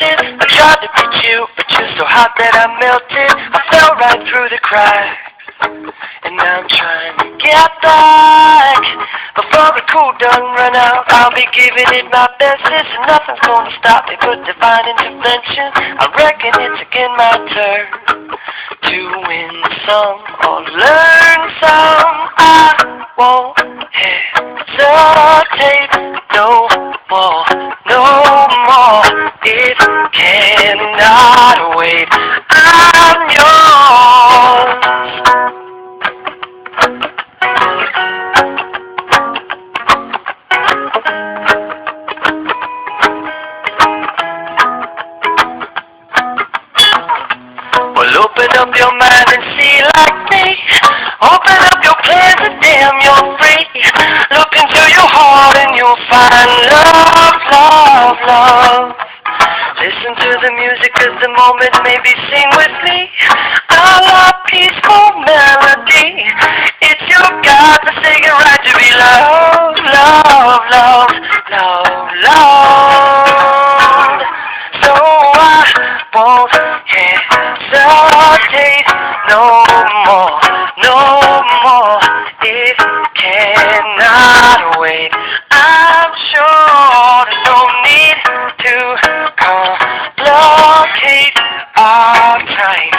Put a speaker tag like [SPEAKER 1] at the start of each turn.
[SPEAKER 1] tempted. I tried to reach you, but you're so hot that I melted. I fell right through the cracks, and now I'm trying to get back. Before the cool done run out, I'll be giving it my best. Listen, nothing's gonna stop me but divine intervention. I reckon it's again my turn to win some or learn some. I won't hesitate no more, no more. It cannot wait. I'm yours. Well, open up your mind and see like me. Open up your plans and damn, you're free. Look into your heart and you'll find love, love, love. Listen to the music as the moment maybe sing with me. I love peaceful melody. It's your God-forsaken right to be loved, love, love, love, love. So I won't hesitate no more, no more. It cannot wait. I'm sure there's no need to complicate our time.